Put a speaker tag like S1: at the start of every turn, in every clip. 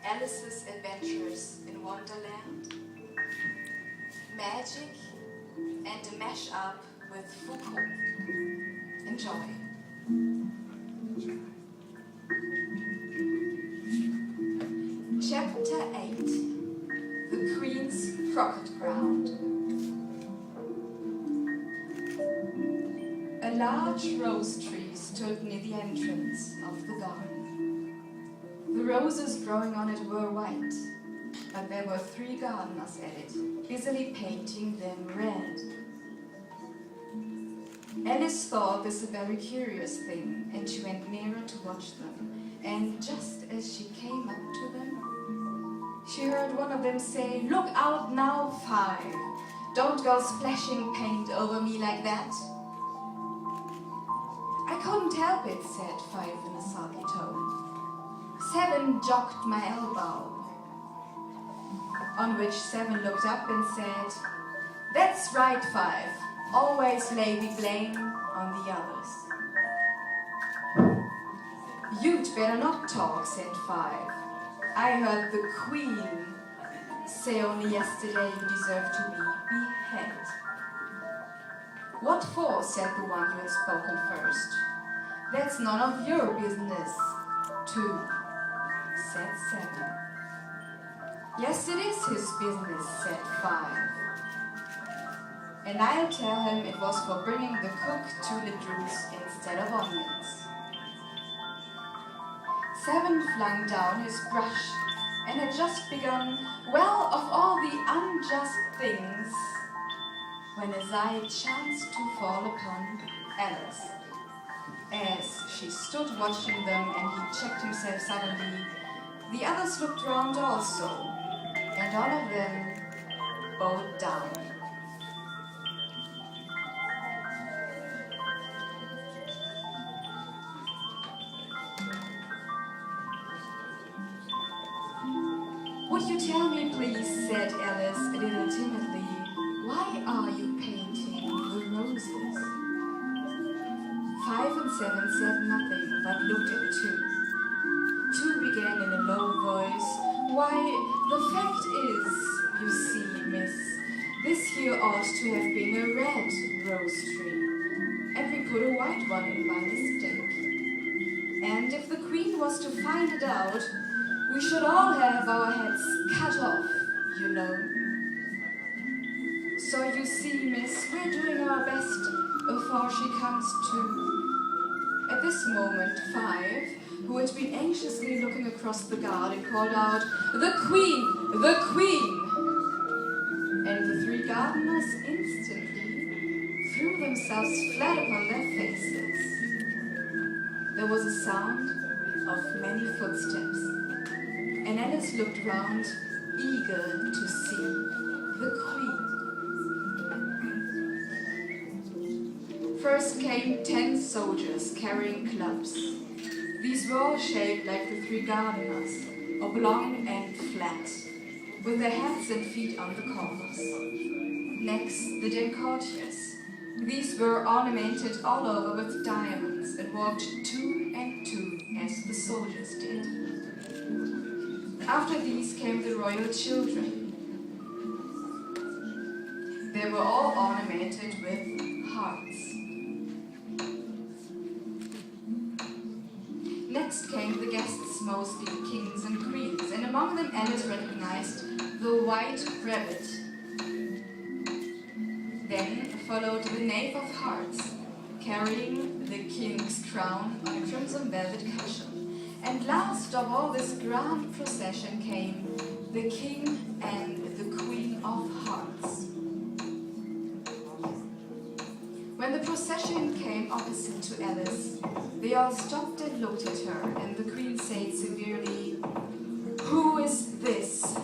S1: Alice's Adventures in Wonderland, Magic, and a mash-up with Foucault. Enjoy. Chapter 8, The Queen's Crockett Ground. A large rose tree stood near the entrance of the garden. The roses growing on it were white, but there were 3 gardeners at it, busily painting them red. Alice thought this a very curious thing, and she went nearer to watch them, and just as she came up to them, she heard one of them say, "Look out now, 5. Don't go splashing paint over me like that." "I couldn't help it," said 5 in a sulky tone. 7 jogged my elbow. On which 7 looked up and said, "That's right, 5. Always lay the blame on the others." "You'd better not talk," said 5. "I heard the Queen say only yesterday you deserve to be beheaded." "What for?" said the one who had spoken first. "That's none of your business." 2, said 7. "Yes, it is his business," said 5. "And I'll tell him it was for bringing the cook tulip juice instead of onions." 7 flung down his brush and had just begun, "Well, of all the unjust things," when his eye chanced to fall upon Alice. As she stood watching them and he checked himself suddenly, the others looked round also, and all of them bowed down. "Would you tell me, please," said Alice a little timidly, "why are you painting the roses?" 5 and 7 said nothing, but looked at 2. 2 began in a low voice, "Why, the fact is, you see, miss, this here ought to have been a red rose tree, and we put a white one in by mistake. And if the Queen was to find it out, we should all have our heads cut off, you know. So you see, miss, we're doing our best before she comes to." At this moment, 5, who had been anxiously looking across the garden, called out, "The Queen! The Queen!" And the 3 gardeners instantly threw themselves flat upon their faces. There was a sound of many footsteps, and Alice looked round, eager to see the Queen. First came 10 soldiers carrying clubs. These were all shaped like the 3 gardeners, oblong and flat, with their hands and feet on the corners. Next, the courtiers. These were ornamented all over with diamonds and walked 2 and 2 as the soldiers did. After these came the royal children. They were all ornamented with hearts. Next came the guests, mostly kings and queens, and among them Alice recognized the white rabbit. Then followed the knave of hearts, carrying the king's crown on a crimson velvet cushion. And last of all this grand procession came the king and the queen of hearts. When the procession came opposite to Alice, they all stopped and looked at her, and the queen said severely, "Who is this?"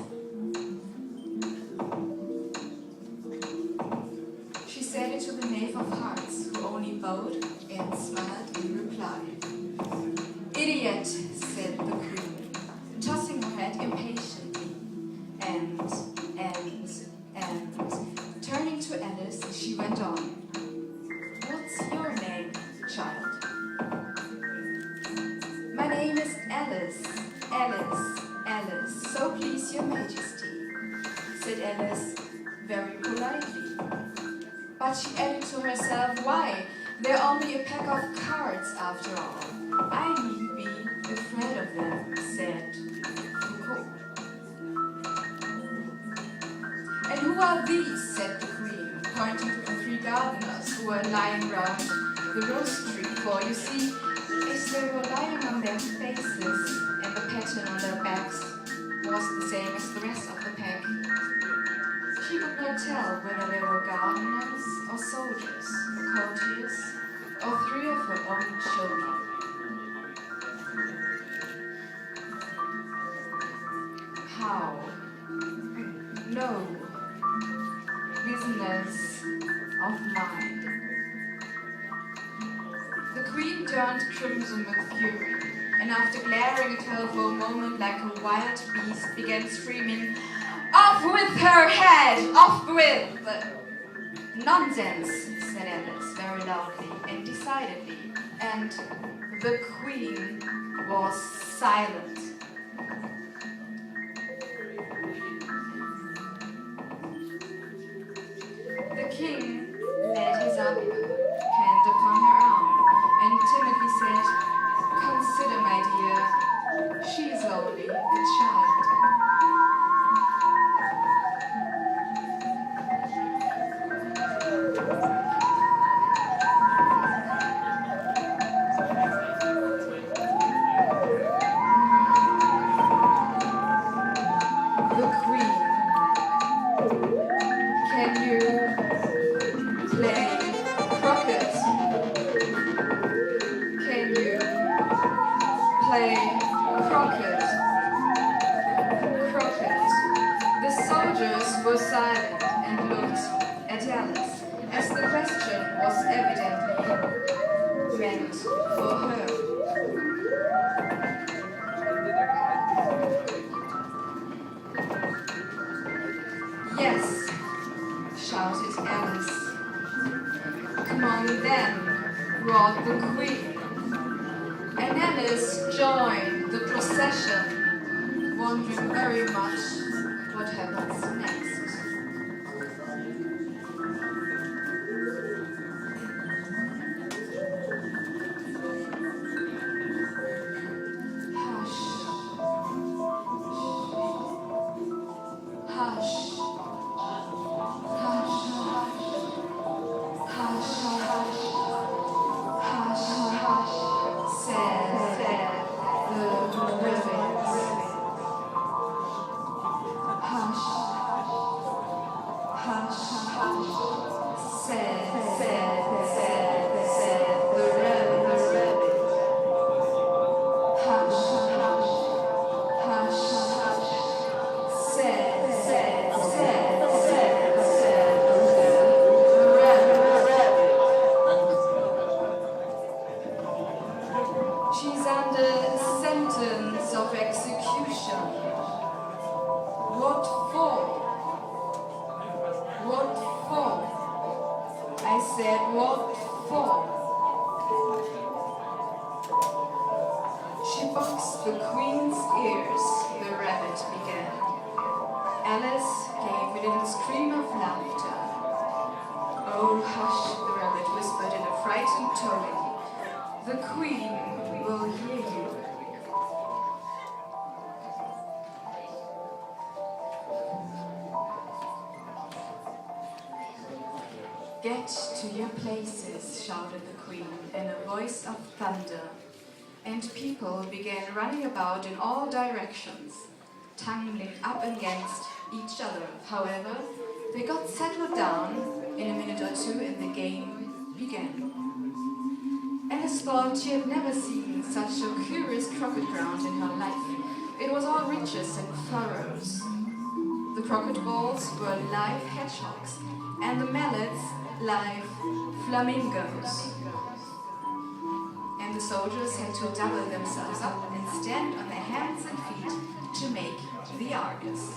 S1: She said it to the knave of hearts, who only bowed and smiled in reply. "Idiot," said the queen, tossing her head impatiently, and turning to Alice, she went on. "What's your name, child?" "My name is Alice, Alice, Alice," So please your majesty, said Alice very politely. But she added to herself, why, they're only a pack of cards after all. I needn't be afraid of them, said Foucault. And who are these, said the queen, pointing to the 3 gardeners who were lying round the rose tree, for you see, as they were lying on their faces and the pattern on their backs was the same as the rest of the pack. She could not tell whether they were gardeners or soldiers or courtiers or 3 of her own children. How? No, business of mine. The queen turned crimson with fury, and after glaring at her for a moment like a wild beast, began screaming, "Off with her head! Off with the nonsense!" said Alice very loudly and decidedly, and the queen was silent. The king laid his hand upon her arm and timidly said, "Consider, my dear, she is only a child." "Get to your places," shouted the queen in a voice of thunder, and people began running about in all directions, tumbling up against each other. However, they got settled down in a minute or two and the game began. Alice thought she had never seen such a curious croquet ground in her life. It was all ridges and furrows. The croquet balls were live hedgehogs, and the mallets live flamingos. And the soldiers had to double themselves up and stand on their hands and feet to make the Argus.